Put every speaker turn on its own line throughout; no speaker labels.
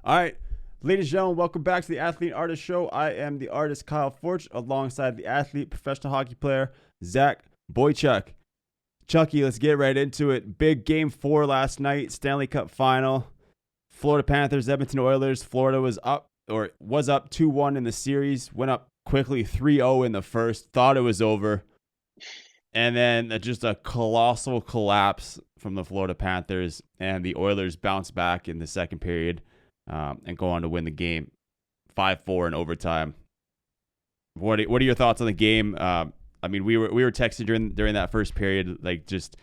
All right, ladies and gentlemen, welcome back to the Athlete Artist Show. I am the artist Kyle Forge alongside the athlete, professional hockey player Zach Boychuk. Chucky, let's get right into it. Big game 4 last night, Stanley Cup Final. Florida Panthers, Edmonton Oilers. Florida was up 2-1 in the series, went up quickly 3-0 in the first, thought it was over. And then just a colossal collapse from the Florida Panthers, and the Oilers bounced back in the second period and go on to win the game 5-4 in overtime. What are your thoughts on the game? I mean, we were texting during that first period, like just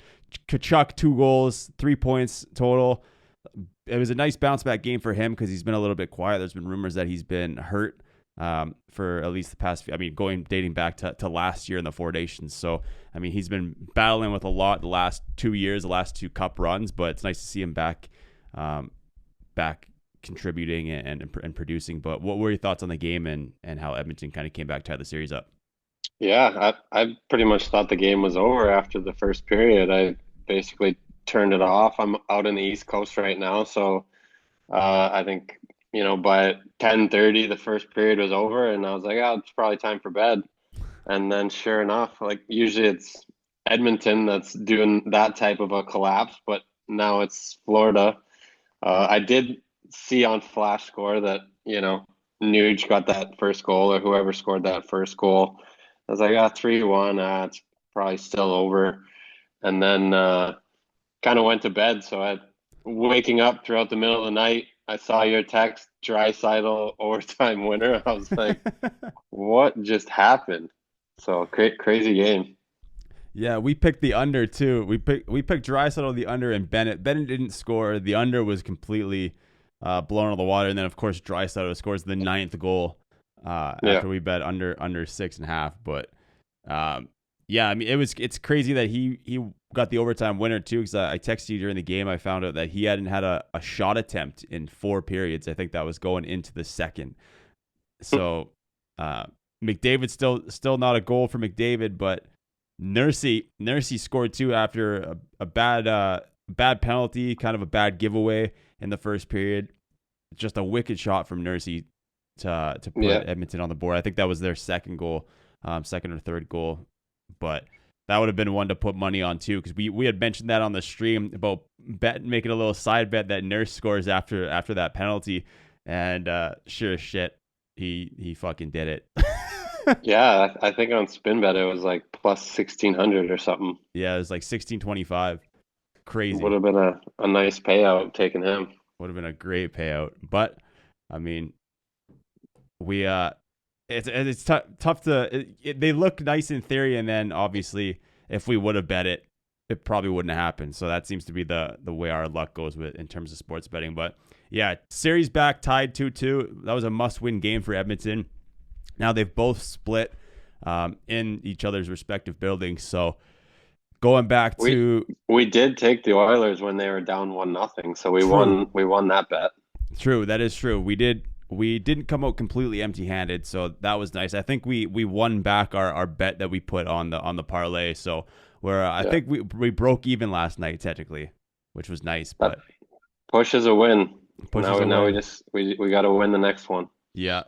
Kachuk 2 goals, 3 points total. It was a nice bounce back game for him because he's been a little bit quiet. There's been rumors that he's been hurt for at least the past few, dating back to last year in the 4 Nations. So, I mean, he's been battling with a lot the last 2 years, the last 2 cup runs, but it's nice to see him back contributing and producing. But what were your thoughts on the game and how Edmonton kind of came back to tie the series up?
Yeah, I pretty much thought the game was over after the first period. I basically turned it off. I'm out in the East Coast right now, so I think by 10:30 the first period was over, and I was like, "Oh, it's probably time for bed." And then sure enough, like usually it's Edmonton that's doing that type of a collapse, but now it's Florida. I did see on Flash Score that Nuge got that first goal, or whoever scored that first goal. I was like, 3-1, it's probably still over. And then kind of went to bed. So waking up throughout the middle of the night, I saw your text, Draisaitl overtime winner. I was like, what just happened? So crazy game.
Yeah, we picked the under too. We picked Draisaitl the under, and Bennett. Bennett didn't score. The under was completely blown out of the water. And then of course Draisaitl scores the 9th goal
Yeah.
after we bet under 6.5. But yeah, I mean it's crazy that he got the overtime winner too. Because I texted you during the game. I found out that he hadn't had a shot attempt in 4 periods. I think that was going into the second. So McDavid still not a goal for McDavid, but Nursey scored 2 after a bad penalty, kind of a bad giveaway in the first period. Just a wicked shot from Nursey to put
Yeah.
Edmonton on the board. I think that was their second goal, second or third goal, but that would have been one to put money on too, because we had mentioned that on the stream about making a little side bet that Nurse scores after that penalty, and sure as shit he fucking did it.
Yeah, I think on Spinbet it was like plus 1600 or something.
Yeah, it was like 16.25.
Would
Crazy.
have been a nice payout taking him.
Would have been a great payout. But I mean, we it's tough to they look nice in theory, and then obviously if we would have bet it, it probably wouldn't have happened. So that seems to be the way our luck goes with in terms of sports betting. But yeah, series back tied 2-2. That was a must-win game for Edmonton. Now they've both split in each other's respective buildings. So going back
We
to
we did take the Oilers when they were down 1-0, so we
true,
won that bet.
true, that is true. We didn't come out completely empty-handed, so that was nice. I think we won back our bet that we put on the parlay. So where I
Yeah.
think we broke even last night technically, which was nice.
That
But
pushes a win.
pushes a
Now we
win.
just we got to win the next one.
Yeah.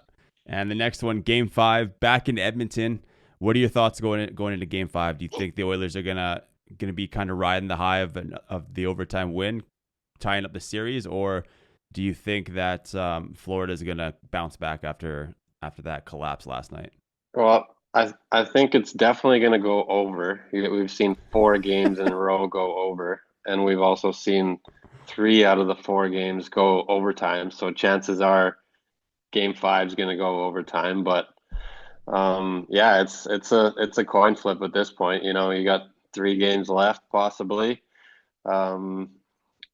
And the next one, Game 5, back in Edmonton. What are your thoughts going into Game 5? Do you think the Oilers are gonna be kind of riding the high of the overtime win, tying up the series, or do you think that Florida is gonna bounce back after that collapse last night?
Well, I think it's definitely going to go over. We've seen 4 games in a row go over, and we've also seen 3 out of the 4 games go overtime. So chances are Game 5 is going to go overtime. But yeah, it's a coin flip at this point. You got 3 games left possibly. Um,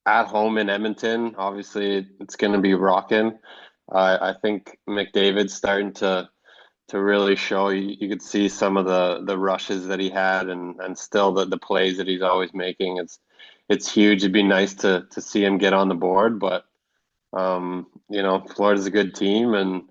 at home in Edmonton, obviously it's going to be rocking. I think McDavid's starting to really show. You could see some of the rushes that he had, and still the plays that he's always making. It's huge. It'd be nice to see him get on the board, but Florida's a good team, and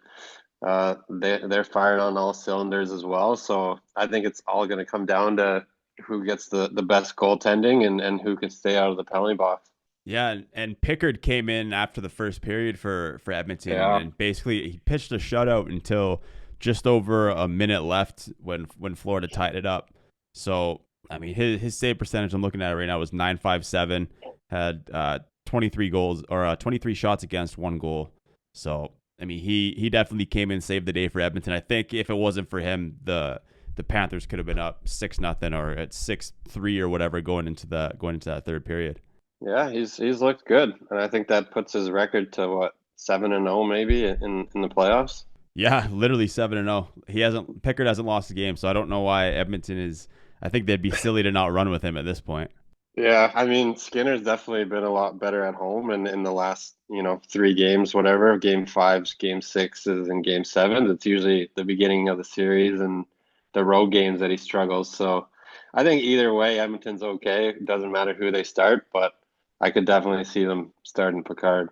they're firing on all cylinders as well. So I think it's all going to come down to who gets the best goaltending and who can stay out of the penalty box.
Yeah, and Pickard came in after the first period for Edmonton,
Yeah.
and basically he pitched a shutout until just over a minute left when Florida tied it up. So I mean his save percentage I'm looking at it right now was 9.57, had 23 goals or 23 shots against, 1 goal. So I mean he definitely came in, saved the day for Edmonton. I think if it wasn't for him, the Panthers could have been up 6-0 or at 6-3 or whatever going into that third period.
Yeah, he's looked good, and I think that puts his record to what, 7-0 maybe in the playoffs.
Yeah, literally 7-0. Pickard hasn't lost a game, so I don't know why Edmonton is. I think they'd be silly to not run with him at this point.
Yeah, I mean Skinner's definitely been a lot better at home, and in the last 3 games, whatever, game fives, game sixes, and game sevens, it's usually the beginning of the series and the road games that he struggles. So I think either way, Edmonton's okay. It doesn't matter who they start, but I could definitely see them starting Picard.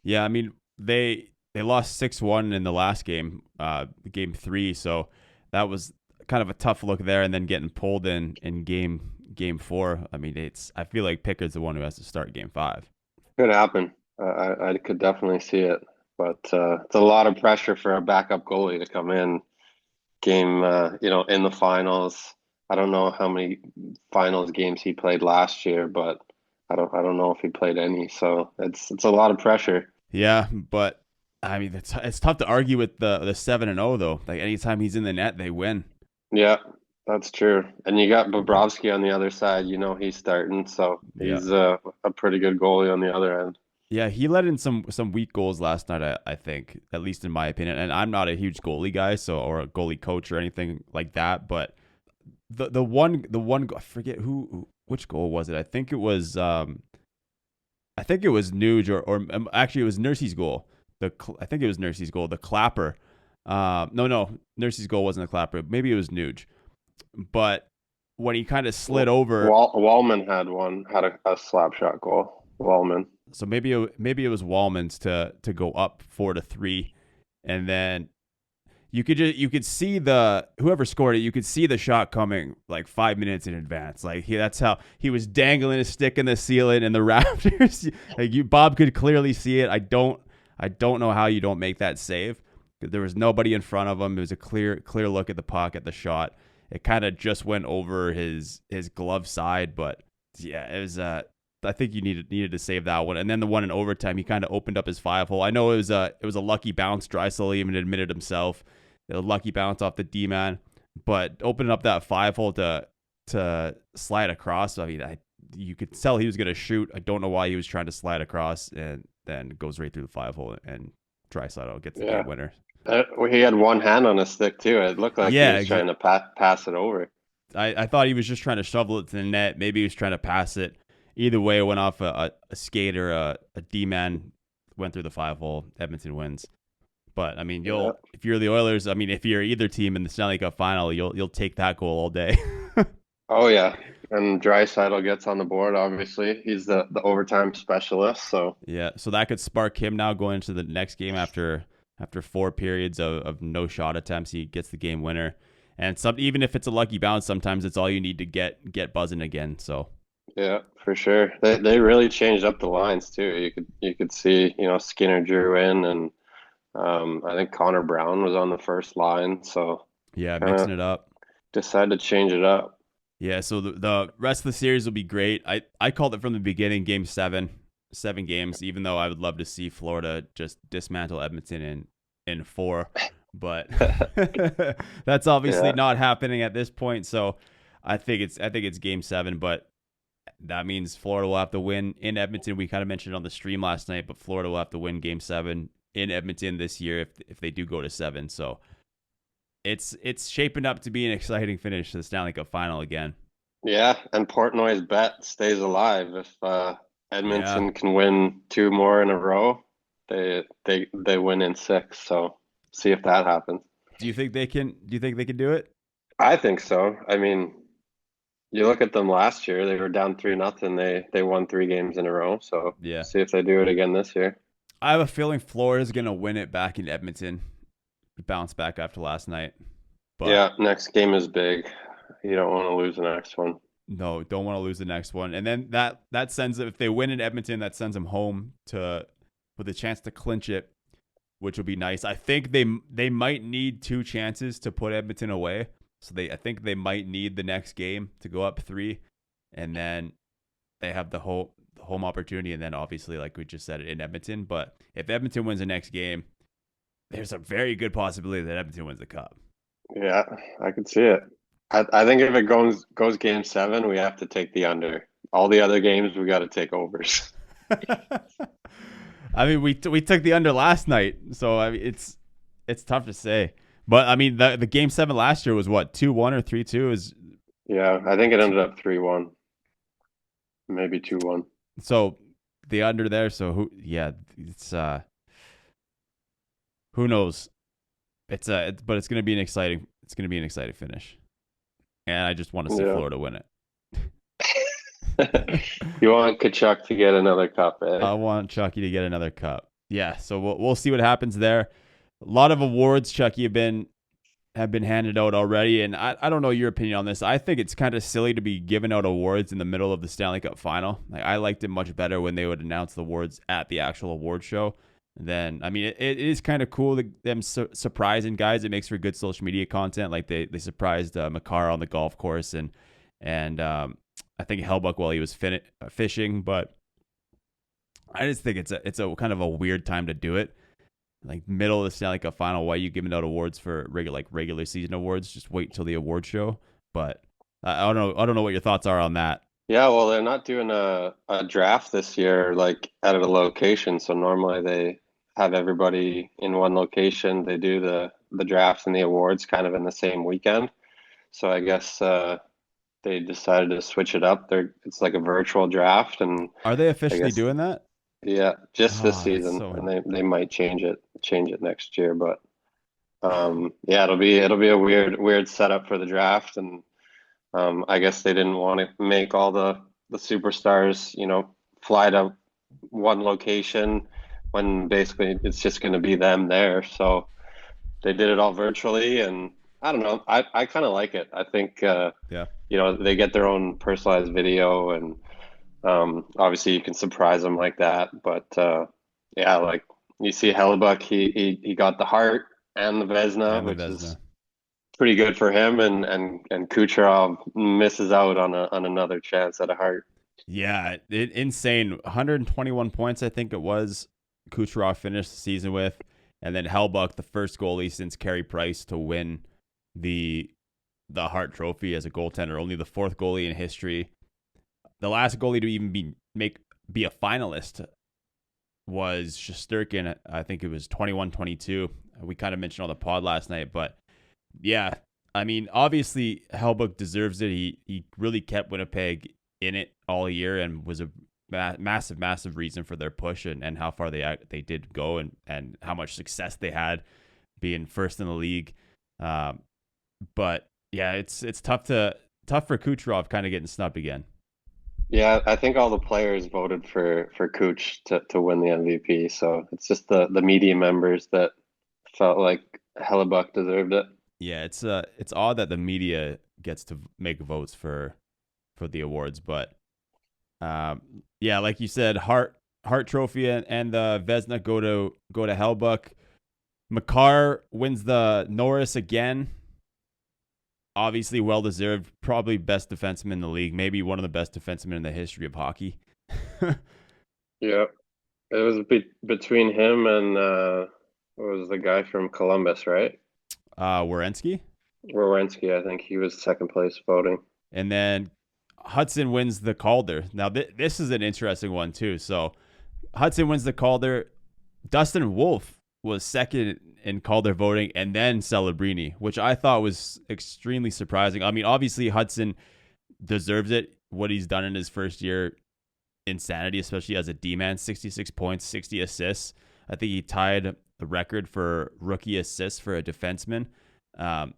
Yeah, I mean they lost 6-1 in the last game, game 3, so that was kind of a tough look there, and then getting pulled in game 4. I mean I feel like Pickard's the one who has to start game 5.
Could happen. I could definitely see it, but it's a lot of pressure for a backup goalie to come in in the finals. I don't know how many finals games he played last year, but I don't know if he played any. So it's a lot of pressure.
Yeah, but I mean it's tough to argue with the 7-0 though. Like anytime he's in the net, they win.
Yeah, that's true. And you got Bobrovsky on the other side. He's starting, so
Yeah.
he's a pretty good goalie on the other end.
Yeah, he let in some weak goals last night, I think, at least in my opinion. And I'm not a huge goalie guy, or a goalie coach or anything like that. But the one I forget which goal was it. I think it was Nuge or actually it was Nursey's goal. I think it was Nursey's goal. The clapper. No, Nursey's goal wasn't a clapper. Maybe it was Nuge. But when he kind of slid over,
Wallman had a slap shot goal. Wallman.
So maybe it was Wallman's to go up 4-3, and then you could see whoever scored it. You could see the shot coming like 5 minutes in advance. Like that's how he was dangling his stick in the ceiling and the rafters. Bob could clearly see it. I don't know how you don't make that save. There was nobody in front of him. It was a clear look at the puck, at the shot. It kind of just went over his glove side, but yeah, it was I think you needed to save that one. And then the one in overtime, he kind of opened up his 5-hole. I know it was a lucky bounce. Draisaitl even admitted himself, a lucky bounce off the D-man, but opening up that 5-hole to slide across. I mean, you could tell he was going to shoot. I don't know why he was trying to slide across, and then goes right through the 5-hole, and Draisaitl gets the game winner.
He had one hand on his stick too. It looked like he was trying to pass it over.
I thought he was just trying to shovel it to the net. Maybe he was trying to pass it. Either way, it went off a skate or a D-man, went through the 5-hole. Edmonton wins. But I mean, if you're the Oilers, I mean, if you're either team in the Stanley Cup Final, you'll take that goal all day.
Oh yeah, and Draisaitl gets on the board. Obviously, he's the overtime specialist. So
yeah, so that could spark him now going into the next game after 4 periods of no shot attempts. He gets the game winner, and even if it's a lucky bounce, sometimes it's all you need to get buzzing again. So.
Yeah, for sure. They really changed up the lines too. You could see, Skinner drew in, and I think Connor Brown was on the first line. So
yeah, mixing it up.
Decided to change it up.
Yeah, so the rest of the series will be great. I called it from the beginning, game 7 games, even though I would love to see Florida just dismantle Edmonton in 4. But that's obviously not happening at this point. So I think it's game 7, but that means Florida will have to win in Edmonton. We kind of mentioned on the stream last night, but Florida will have to win game 7 in Edmonton this year if they do go to 7. So it's shaping up to be an exciting finish to the Stanley Cup Final again.
Yeah, and Portnoy's bet stays alive. If Edmonton can win 2 more in a row, they win in 6. So see if that happens.
Do you think they can do it?
I think so. I mean, you look at them last year; they were down 3-0. They won 3 games in a row. So
yeah,
see if they do it again this year.
I have a feeling Florida's gonna win it back in Edmonton, bounce back after last night.
But yeah, next game is big. You don't want to lose the next one.
No, don't want to lose the next one. And then that sends them, if they win in Edmonton, that sends them home to with a chance to clinch it, which would be nice. I think they might need 2 chances to put Edmonton away. So I think they might need the next game to go up 3, and then they have the home opportunity, and then obviously, like we just said, in Edmonton. But if Edmonton wins the next game, there's a very good possibility that Edmonton wins the cup.
Yeah, I can see it. I think if it goes game 7, we have to take the under. All the other games we got to take overs.
I mean, we took the under last night, so I mean it's tough to say. But I mean, the game 7 last year was what, 2-1 or 3-2? Is
Yeah, I think it ended up 3-1, maybe 2-1.
so the under there. So who? Yeah, it's who knows? But it's gonna be an exciting finish, and I just want to see Florida win it.
You want Kachuk to get another cup, eh?
I want Chucky to get another cup. Yeah, so we'll see what happens there. A lot of awards, Chucky, have been handed out already, and I don't know your opinion on this. I think it's kind of silly to be giving out awards in the middle of the Stanley Cup Final. Like, I liked it much better when they would announce the awards at the actual award show. Then, I mean, it is kind of cool them surprising guys. It makes for good social media content. Like they surprised Makar on the golf course, and I think Hellbuck while he was fishing. But I just think it's a kind of a weird time to do it. Like middle of the Stanley Cup Final, why are you giving out awards for regular season awards? Just wait till the award show. But I don't know what your thoughts are on that.
Yeah, well, they're not doing a draft this year, like at a location. So normally they have everybody in one location. They do the draft and the awards kind of in the same weekend. So I guess they decided to switch it up. It's like a virtual draft, and
are they officially doing that?
Yeah, just this season, and they might change it next year. But yeah, it'll be a weird setup for the draft, and I guess they didn't want to make all the superstars, fly to one location when basically it's just going to be them there. So they did it all virtually, and I don't know. I kind of like it. I think they get their own personalized video, and obviously you can surprise them like that. But yeah, like you see Hellebuck, he got the Hart and the Vezina, which is pretty good for him, and Kucherov misses out on another chance at a Hart.
Yeah, insane. 121 points, I think it was, Kucherov finished the season with, and then Hellbuck, the first goalie since Carey Price to win the Hart Trophy as a goaltender, only the 4th goalie in history. The last goalie to even be a finalist was Shesterkin. I think it was 21-22. We kind of mentioned on the pod last night, but yeah, I mean, obviously Hellbuck deserves it. He really kept Winnipeg in it all year and was a massive reason for their push and how far they did go and how much success they had being first in the league. But yeah, it's tough for Kucherov kind of getting snubbed again.
Yeah, I think all the players voted for Kuch to win the MVP. So it's just the media members that felt like Hellebuck deserved it.
Yeah, it's odd that the media gets to make votes for the awards, but yeah, like you said, Hart Trophy and the Vezina go to Hellbuck. Makar wins the Norris again. Obviously, well deserved. Probably best defenseman in the league. Maybe one of the best defensemen in the history of hockey.
Yeah, it was between him and what was the guy from Columbus, right?
Werenski,
I think he was second place voting.
And then Hudson wins the Calder. Now, this is an interesting one, too. So, Hudson wins the Calder. Dustin Wolf was second in Calder voting, and then Celebrini, which I thought was extremely surprising. I mean, obviously, Hudson deserves it. What he's done in his first year, insanity, especially as a D-man, 66 points, 60 assists. I think he tied the record for rookie assists for a defenseman. But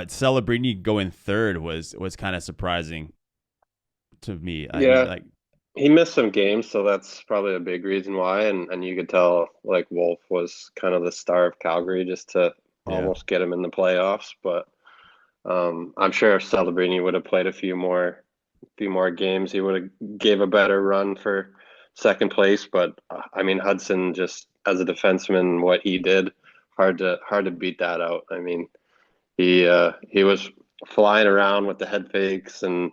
Celebrini going third was kind of surprising to me. I mean,
he missed some games, so that's probably a big reason why. And you could tell like Wolf was kind of the star of Calgary just to almost get him in the playoffs. But I'm sure if Celebrini would have played a few more games, he would have gave a better run for second place. But I mean, Hudson, just as a defenseman, what he did, hard to beat that out. I mean, he was flying around with the head fakes and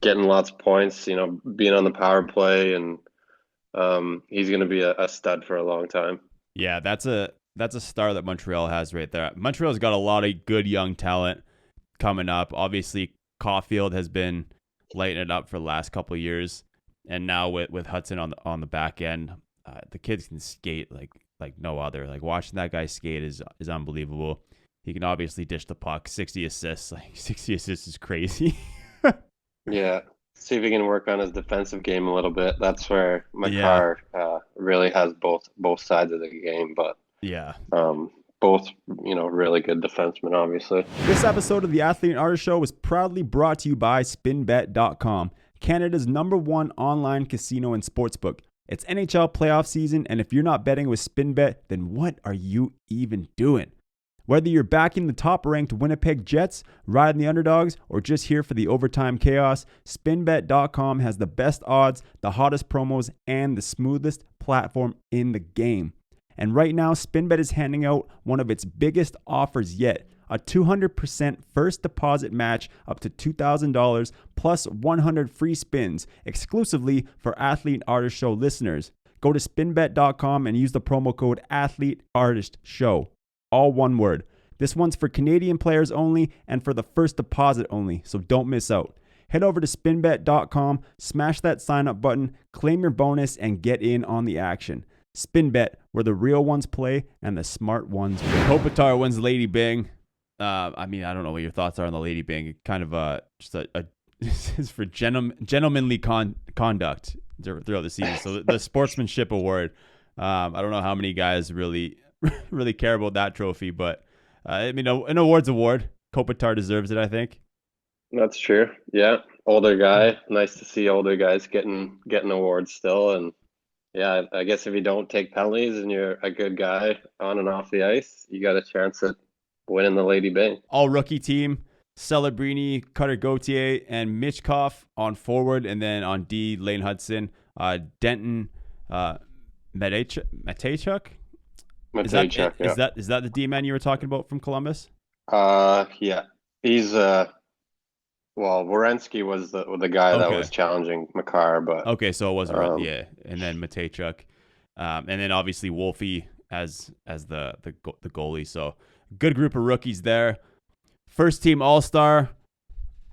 getting lots of points. Being on the power play, and he's going to be a stud for a long time.
Yeah, that's a star that Montreal has right there. Montreal's got a lot of good young talent coming up. Obviously, Caulfield has been lighting it up for the last couple of years, and now with Hudson on the back end, the kids can skate like no other. Like watching that guy skate is unbelievable. He can obviously dish the puck. 60 assists, like 60 assists is crazy.
Yeah. See if he can work on his defensive game a little bit. That's where
Yeah,
Makar really has both sides of the game, but
yeah.
both really good defensemen, obviously.
This episode of the Athlete and Artist Show was proudly brought to you by SpinBet.com, Canada's #1 online casino and sportsbook. It's NHL playoff season, and if you're not betting with SpinBet, then what are you even doing? Whether you're backing the top-ranked Winnipeg Jets, riding the underdogs, or just here for the overtime chaos, SpinBet.com has the best odds, the hottest promos, and the smoothest platform in the game. And right now, SpinBet is handing out one of its biggest offers yet, a 200% first deposit match up to $2,000 plus 100 free spins exclusively for Athlete Artist Show listeners. Go to spinbet.com and use the promo code AthleteArtistShow. All one word. This one's for Canadian players only and for the first deposit only, so don't miss out. Head over to spinbet.com, smash that sign up button, claim your bonus, and get in on the action. SpinBet, where the real ones play and the smart ones win. Kopitar wins Lady Bing. I mean, I don't know what your thoughts are on the Lady Bing. Kind of just a this is for gentlemanly conduct throughout the season. So the sportsmanship award. I don't know how many guys really care about that trophy, but I mean, an award's award. Kopitar deserves it, I think.
That's true. Yeah, older guy. Nice to see older guys getting awards still. And yeah, I guess if you don't take penalties and you're a good guy on and off the ice, you got a chance at winning the Lady Bing.
All rookie team: Celebrini, Cutter Gauthier, and Michkov on forward, and then on D, Lane Hudson, Denton, Matejchuk. Is that the D man you were talking about from Columbus?
Yeah. He's Werenski was the guy that was challenging Makar, but
okay, so it wasn't yeah, and then Matejchuk, and then obviously Wolfie as the goalie. So good group of rookies there. First team All Star: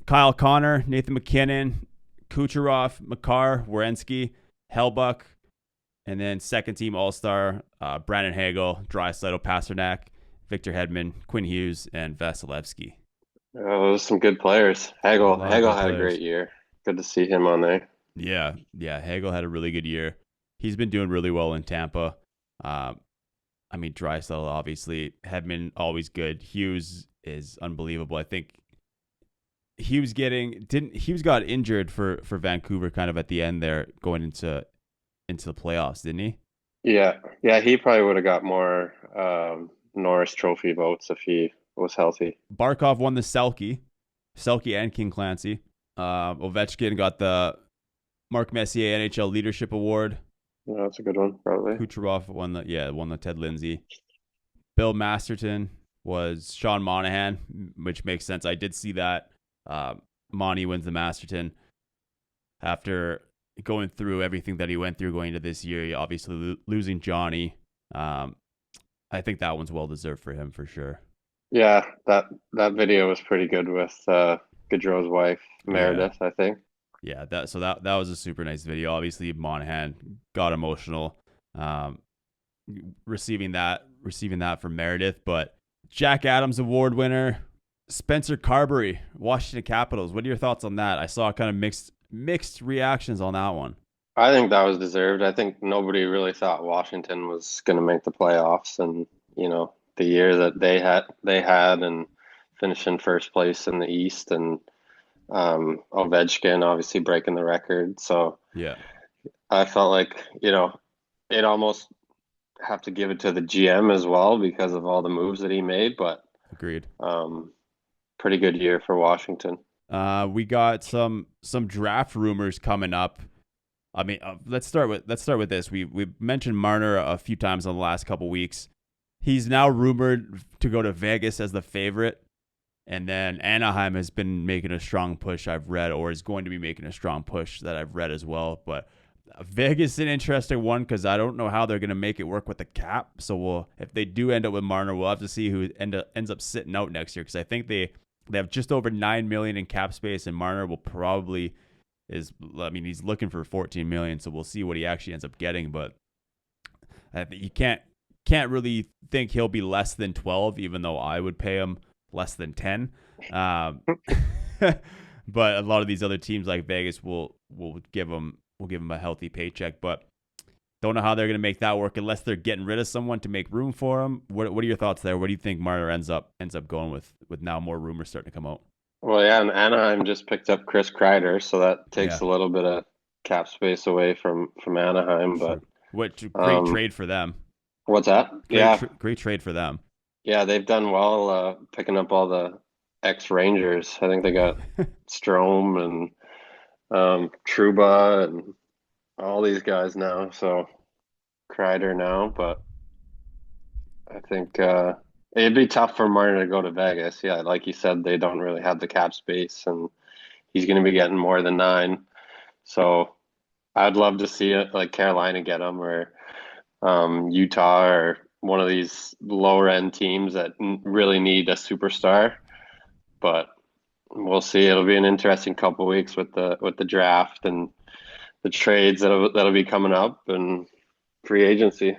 Kyle Connor, Nathan McKinnon, Kucherov, Makar, Werenski, Hellbuck. And then second team All-Star, Brandon Hagel, Draisaitl, Pasternak, Victor Hedman, Quinn Hughes, and Vasilevsky.
Oh, those are some good players. Hagel had a great year. Good to see him on there.
Yeah. Hagel had a really good year. He's been doing really well in Tampa. I mean, Draisaitl, obviously. Hedman, always good. Hughes is unbelievable. I think Hughes got injured for Vancouver kind of at the end there going into the playoffs, didn't he?
Yeah, he probably would have got more Norris Trophy votes if he was healthy.
Barkov won the Selke and King Clancy. Ovechkin got the Mark Messier NHL Leadership Award.
Yeah, that's a good one, probably.
Kucherov won the Ted Lindsay. Bill Masterton was Sean Monahan, which makes sense. I did see that. Monty wins the Masterton after going through everything that he went through going into this year, obviously losing Johnny. I think that one's well deserved for him for sure.
Yeah, that video was pretty good with Gaudreau's wife, Meredith, I think.
Yeah, that was a super nice video. Obviously, Monahan got emotional receiving that from Meredith, but Jack Adams Award winner, Spencer Carberry, Washington Capitals. What are your thoughts on that? I saw kind of mixed reactions on that one.
I think that was deserved. I think nobody really thought Washington was going to make the playoffs, and the year that they had and finish in first place in the East, and Ovechkin obviously breaking the record. So
yeah,
I felt like it almost have to give it to the GM as well because of all the moves that he made. But
agreed.
pretty good year for Washington.
We got some draft rumors coming up. I mean, let's start with this. We mentioned Marner a few times on the last couple weeks. He's now rumored to go to Vegas as the favorite, and then Anaheim has been making a strong push. I've read, or is going to be making a strong push that I've read as well. But Vegas is an interesting one because I don't know how they're going to make it work with the cap. So if they do end up with Marner, we'll have to see who ends up sitting out next year because I think they have just over $9 million in cap space, and Marner will probably he's looking for $14 million, so we'll see what he actually ends up getting. But you can't really think he'll be less than 12, even though I would pay him less than 10. But a lot of these other teams like Vegas will give him a healthy paycheck. But don't know how they're going to make that work unless they're getting rid of someone to make room for him. What are your thoughts there? What do you think Marner ends up going with now more rumors starting to come out?
Well, yeah, and Anaheim just picked up Chris Kreider, so that takes a little bit of cap space away from Anaheim. But
what great trade for them.
What's that?
Great trade for them.
Yeah, they've done well picking up all the ex-Rangers. I think they got Strome and Trouba and all these guys now. So Kreider now, but I think it'd be tough for Marner to go to Vegas. Yeah, like you said, they don't really have the cap space, and he's going to be getting more than 9. So I'd love to see it like Carolina get him, or Utah, or one of these lower end teams that really need a superstar. But we'll see. It'll be an interesting couple weeks with the draft and the trades that'll be coming up and free agency.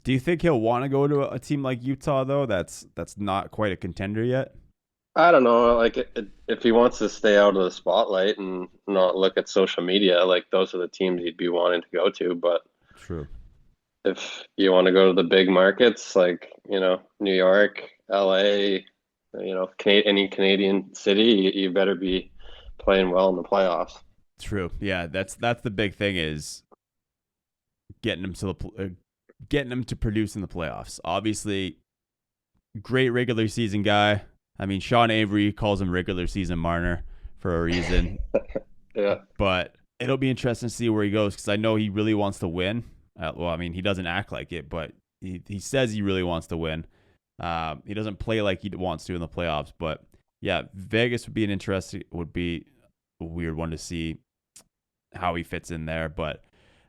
Do you think he'll want to go to a team like Utah though? That's not quite a contender yet.
I don't know. Like if he wants to stay out of the spotlight and not look at social media, like those are the teams he'd be wanting to go to. But
true.
If you want to go to the big markets like, New York, LA, any Canadian city, you better be playing well in the playoffs.
True. Yeah, that's the big thing is getting them to produce in the playoffs. Obviously, great regular season guy. I mean, Sean Avery calls him regular season Marner for a reason.
Yeah.
But it'll be interesting to see where he goes because I know he really wants to win. He doesn't act like it, but he says he really wants to win. He doesn't play like he wants to in the playoffs, but yeah, Vegas would be a weird one to see how he fits in there. But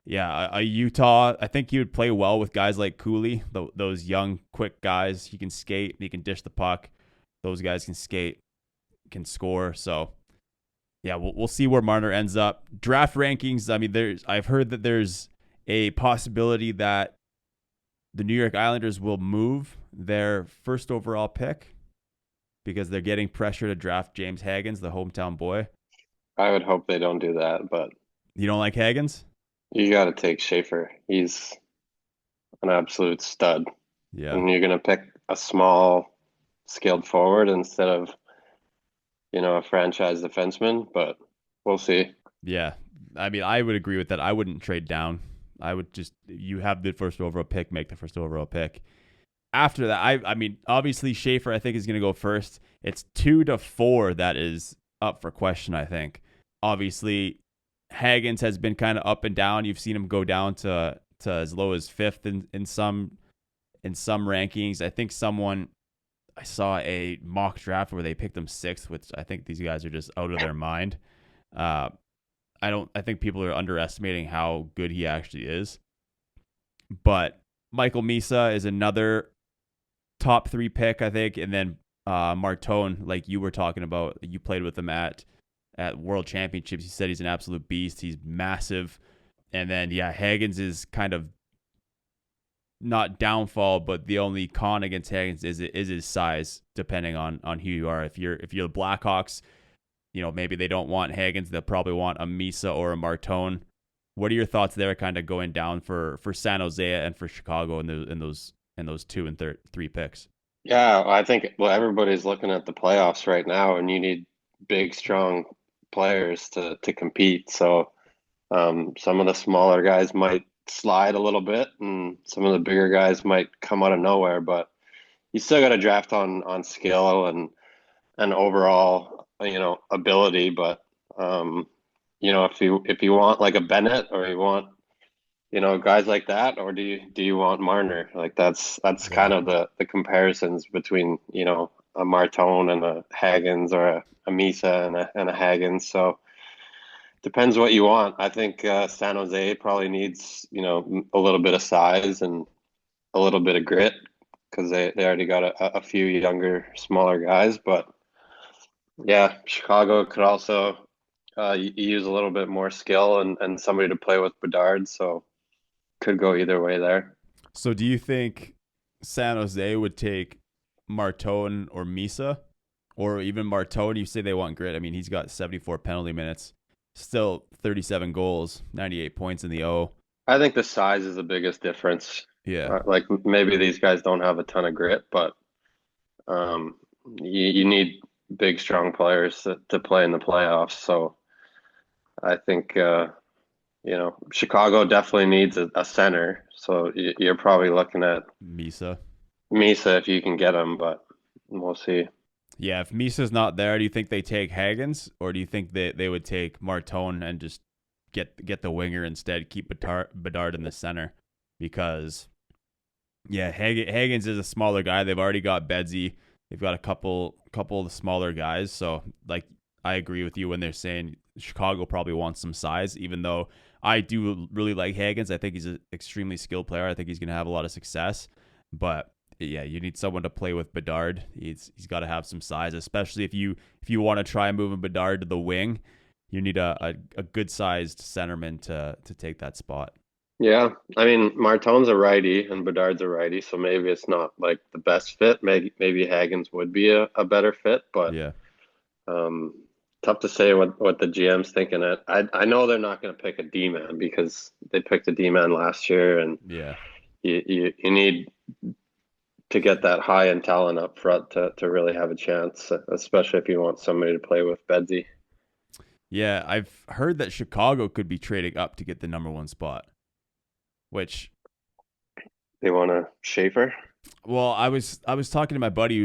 yeah, Utah, I think he would play well with guys like Cooley, those young, quick guys. He can skate, he can dish the puck. Those guys can skate, can score. So yeah, we'll see where Marner ends up. Draft rankings. I mean, I've heard that there's a possibility that the New York Islanders will move their first overall pick because they're getting pressure to draft James Hagens, the hometown boy.
I would hope they don't do that, but
you don't like Hagens?
You got to take Schaefer. He's an absolute stud.
Yeah.
And you're going to pick a small, skilled forward instead of, a franchise defenseman, but we'll see.
Yeah. I mean, I would agree with that. I wouldn't trade down. I would you have the first overall pick, make the first overall pick. After that, I mean, obviously Schaefer, I think, is going to go first. It's 2 to 4 that is up for question, I think. Obviously, Hagens has been kind of up and down. You've seen him go down to as low as 5th in some rankings. I think I saw a mock draft where they picked him 6th, which I think these guys are just out of their mind. I think people are underestimating how good he actually is. But Michael Misa is another top 3 pick, I think. And then Martone, like you were talking about, you played with him at World Championships. He said he's an absolute beast. He's massive. And then, yeah, Hagens is kind of not downfall, but the only con against Hagens is his size, depending on who you are. If you're the Blackhawks, maybe they don't want Hagens. They'll probably want a Misa or a Martone. What are your thoughts there, kind of going down for San Jose and for Chicago in those 2 and 3 picks?
Yeah, I think everybody's looking at the playoffs right now, and you need big, strong players to compete. So some of the smaller guys might slide a little bit, and some of the bigger guys might come out of nowhere. But you still got to draft on skill and and overall, ability. But if you want like a Bennett, or you want guys like that, or do you want Marner? Like that's kind
Yeah.
of the comparisons between a Martone and a Haggins, or a Misa and a Haggins. So depends what you want. I think San Jose probably needs a little bit of size and a little bit of grit, because they already got a few younger, smaller guys. But yeah, Chicago could also use a little bit more skill and somebody to play with Bedard. So could go either way there.
So do you think San Jose would take Martone or Misa, or even Martone? You say they want grit. I mean, he's got 74 penalty minutes, still 37 goals, 98 points in the O.
I think the size is the biggest difference.
Yeah.
Like maybe these guys don't have a ton of grit, but um, you need big, strong players to play in the playoffs. So I think Chicago definitely needs a center. So you're probably looking at
Misa.
Misa if you can get him, but we'll see.
Yeah, if Misa's not there, do you think they take Haggins, or do you think they would take Martone and just get the winger instead, keep Bedard in the center? Because yeah, Haggins is a smaller guy. They've already got Bedsy. They've got a couple of the smaller guys. So like, I agree with you when they're saying Chicago probably wants some size, even though I do really like Haggins. I think he's an extremely skilled player. I think he's going to have a lot of success. But yeah, you need someone to play with Bedard. He's got to have some size, especially if you want to try moving Bedard to the wing. You need a good sized centerman to take that spot.
Yeah, I mean Martone's a righty and Bedard's a righty, so maybe it's not like the best fit. Maybe Haggins would be a better fit, but
Yeah.
um, tough to say what the GM's thinking. I know they're not going to pick a D man because they picked a D man last year, and
Yeah.
you need to get that high end talent up front to really have a chance, especially if you want somebody to play with Bedsy.
Yeah, I've heard that Chicago could be trading up to get the number one spot, which,
They want a Schaefer.
well, I was talking to my buddy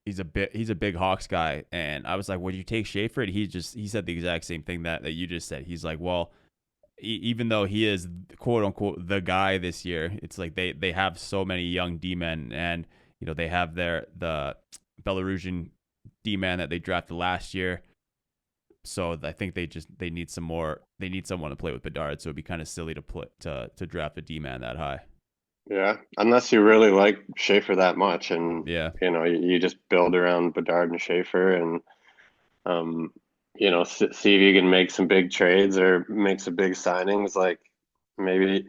he's a big Hawks guy, and I was like, would you take Schaefer? And he said the exact same thing that you just said. He's like, well, even though he is quote unquote the guy this year, it's like they have so many young D men, and they have the Belarusian D man that they drafted last year. So I think they need some more. They need someone to play with Bedard. So it'd be kind of silly to draft a D man that high.
Yeah, unless you really like Schaefer that much, and
Yeah,
you just build around Bedard and Schaefer, and see if you can make some big trades or make some big signings. Like maybe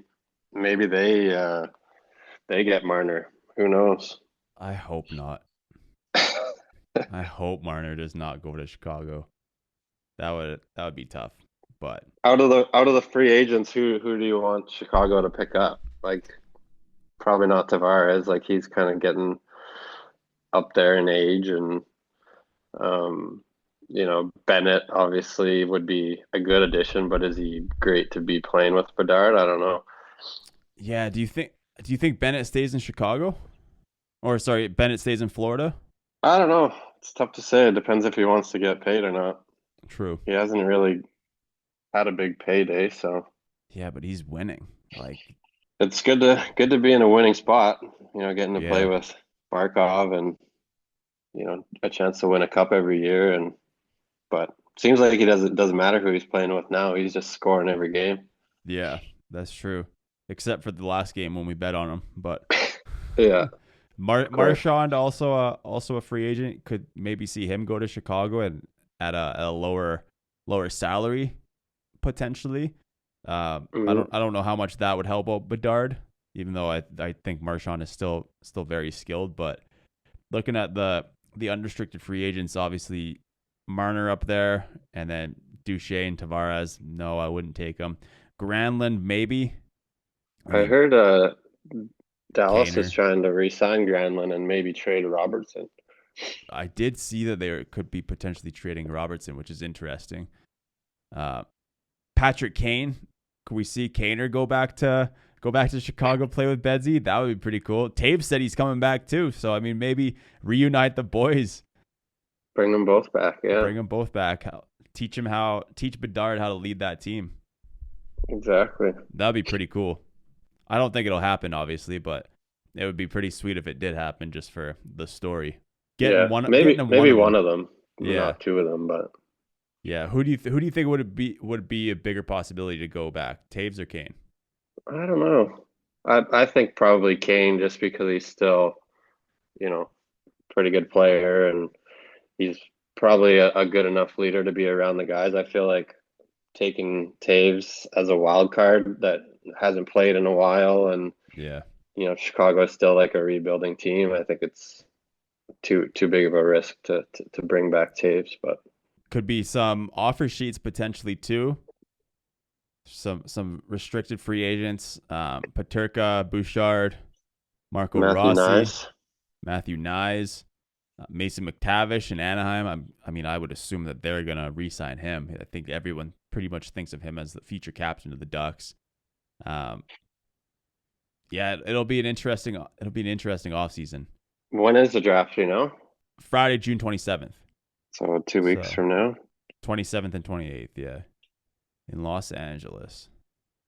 they get Marner. Who knows?
I hope not. I hope Marner does not go to Chicago. That would be tough. But
Out of the free agents, who do you want Chicago to pick up? Like probably not Tavares. Like he's kind of getting up there in age, and um, Bennett obviously would be a good addition, but is he great to be playing with Bedard? I don't know.
yeah, do you think Bennett stays in Chicago? Or sorry, Bennett stays in Florida?
I don't know. It's tough to say. It depends if he wants to get paid or not.
True.
He hasn't really had a big payday, so
Yeah, but he's winning. Like,
it's good to be in a winning spot. Getting to play
yeah.
with Barkov, and a chance to win a cup every year. And but seems like he doesn't matter who he's playing with now. He's just scoring every game.
Yeah, that's true. Except for the last game when we bet on him, but
Yeah, of course.
Marchand also a free agent. Could maybe see him go to Chicago and at a lower salary potentially.
Mhm.
I don't know how much that would help out Bedard, even though I think Marchand is still very skilled. But looking at the unrestricted free agents, obviously Marner up there, and then Duchesne and Tavares. No, I wouldn't take them. Granlund maybe. I
I
mean,
heard Dallas is
Kaner.
trying to re-sign Granlund and maybe trade Robertson.
I did see that they could be potentially trading Robertson, which is interesting. Uh, Patrick Kane. Could we see Kaner go back to Chicago, play with Bedsy? That would be pretty cool. Taves said he's coming back too, so I mean maybe reunite the boys.
Bring them both back. Yeah,
Bring them both back. Teach Bedard how to lead that team.
exactly.
That'd be pretty cool. I don't think it'll happen, obviously, but it would be pretty sweet if it did happen, just for the story.
Yeah,
Getting them one
maybe
of
one
them.
of them,
Yeah,
not two of them, but
yeah. Who do you think would be a bigger possibility to go back, Taves or Kane?
I don't know. I think probably Kane, just because he's still, you know, pretty good player, and he's probably a good enough leader to be around the guys. I feel like taking Taves as a wild card that hasn't played in a while, and
Yeah,
Chicago is still like a rebuilding team. I think it's too big of a risk to bring back Taves, but
could be some offer sheets potentially too. Some restricted free agents: Paterka, Bouchard, Marco
Matthew
Rossi,
Nyes.
Matthew Nyes, Mason McTavish in Anaheim. I mean, I would assume that they're gonna re-sign him. I think everyone pretty much thinks of him as the future captain of the Ducks. Um, yeah, it'll be an interesting offseason.
When is the draft,
Friday, June 27th.
So 2 weeks
So
from now.
27th and 28th, yeah, in Los Angeles.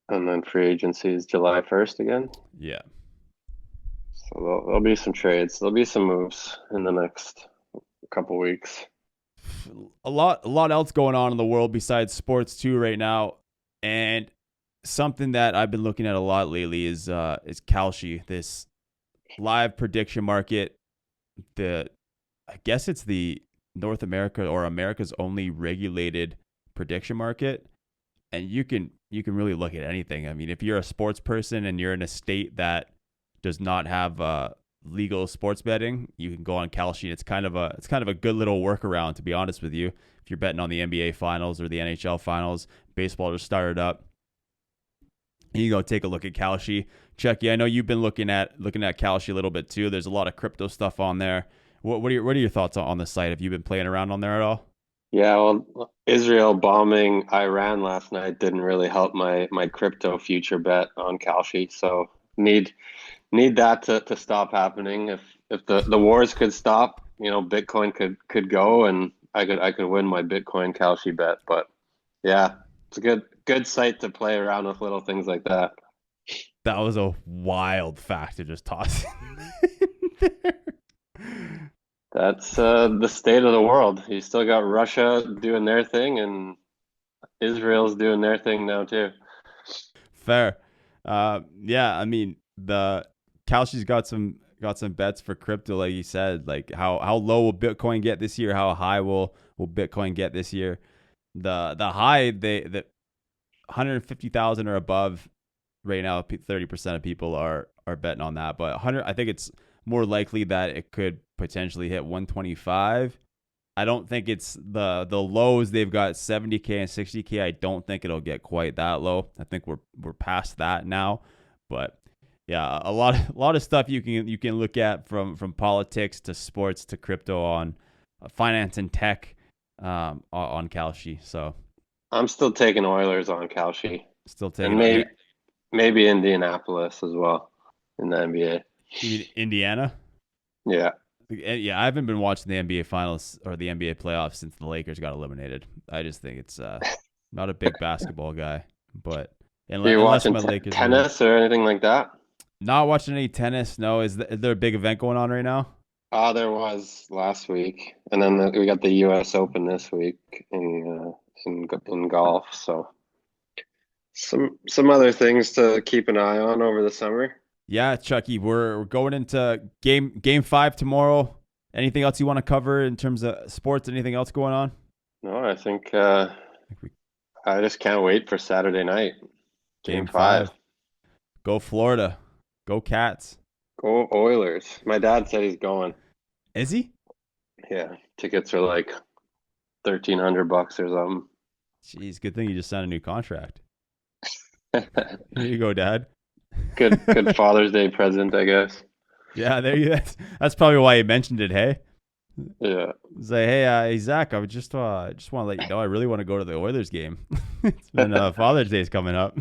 And then free agency is July 1st again.
Yeah.
So there'll be some trades. There'll be some moves in the next couple weeks.
A lot else going on in the world besides sports too right now, and something that I've been looking at a lot lately is Kalshi, this live prediction market. I guess it's the North America or America's only regulated prediction market, and you can really look at anything. I mean, if you're a sports person and you're in a state that does not have legal sports betting, you can go on Kalshi. It's kind of a good little workaround, to be honest with you. If you're betting on the NBA Finals or the NHL Finals, baseball just started up, you go take a look at Kalshi. Chucky, I know you've been looking at Kalshi a little bit too. There's a lot of crypto stuff on there. What are your thoughts on the site? Have you been playing around on there at all?
Yeah, well, Israel bombing Iran last night didn't really help my crypto future bet on Kalshi. So need that to stop happening. If the wars could stop, Bitcoin could go, and I could win my Bitcoin Kalshi bet. But yeah, it's a good site to play around with little things like that.
That was a wild fact to just toss in there.
That's the state of the world. You still got Russia doing their thing, and Israel's doing their thing now too.
Fair. Yeah, I mean, the Kalshi's got some bets for crypto, like you said. Like how low will Bitcoin get this year? How high will Bitcoin get this year? The high, the 150,000 or above right now. 30% of people are betting on that, but 100. I think it's more likely that it could potentially hit 125. I don't think it's the lows. They've got 70K and 60K. I don't think it'll get quite that low. I think we're past that now. But yeah, a lot of stuff you can look at from politics to sports to crypto on finance and tech on Kalshi. So
I'm still taking Oilers on Kalshi,
still
and
taking it.
maybe Indianapolis as well in the NBA.
You mean Indiana?
Yeah.
Yeah, I haven't been watching the NBA Finals or the NBA playoffs since the Lakers got eliminated. I just think it's not a big basketball guy, but
Are you
unless
watching
my Lakers win.
tennis or anything like that?
Not watching any tennis. No, is there a big event going on right now?
There was last week, and then we got the U.S. Open this week in golf. So some other things to keep an eye on over the summer.
Yeah, Chucky, we're going into game 5 tomorrow. Anything else you want to cover in terms of sports? Anything else going on?
No, I think I just can't wait for Saturday night.
Game 5. Go Florida. Go Cats.
Go Oilers. My dad said he's going.
Is he?
Yeah, tickets are like $1,300 or something.
Jeez, good thing you just signed a new contract. Here you go, Dad.
Good Father's Day present, I guess.
Yeah, that's probably why you mentioned it. Hey.
Yeah.
Say, hey, Zach, I would just want to let you know I really want to go to the Oilers game. It's been Father's Day's coming up.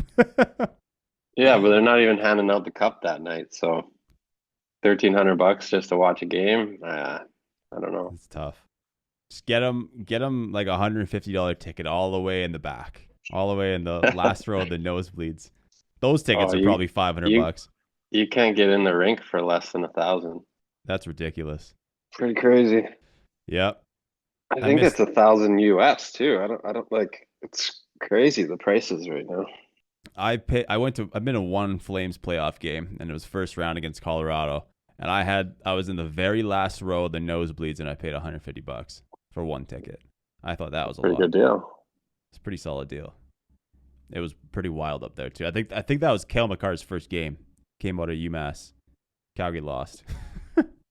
Yeah, but they're not even handing out the cup that night, so $1,300 just to watch a game. I don't know.
It's tough. Just get them like $150 ticket all the way in the back, all the way in the last row of the nosebleeds. Those tickets
Oh,
are probably $500
you
bucks.
you can't get in the rink for less than 1,000.
That's ridiculous.
Pretty crazy.
Yep.
I
I
think
missed.
it's 1,000 US too. I don't like. It's crazy the prices right now.
I've been to one Flames playoff game, and it was first round against Colorado. And I was in the very last row of the nosebleeds, and I paid $150 for one ticket. I thought that was a
Pretty
lot.
good deal.
It's a pretty solid deal. It was pretty wild up there too. I think that was Cale Makar's first game. Came out of UMass. Calgary lost.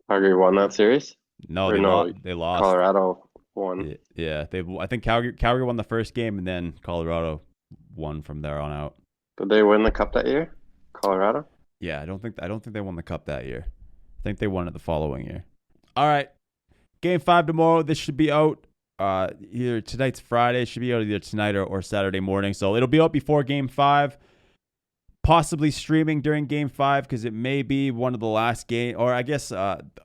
Calgary won that series?
No,
Or no,
they lost.
Colorado won.
Yeah, I think Calgary won the first game, and then Colorado won from there on out.
Did they win the cup that year? Colorado?
Yeah, I don't think they won the cup that year. I think they won it the following year. All right, Game 5 tomorrow. This should be out. Either tonight's Friday. It should be out either tonight or Saturday morning. So it'll be out before Game 5. Possibly streaming during Game 5 because it may be one of the last game. Or I guess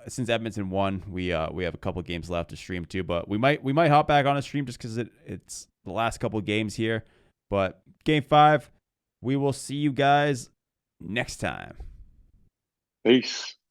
since Edmonton won, we have a couple games left to stream too. But we might hop back on a stream just because it's the last couple games here. But Game 5, we will see you guys next time.
Peace.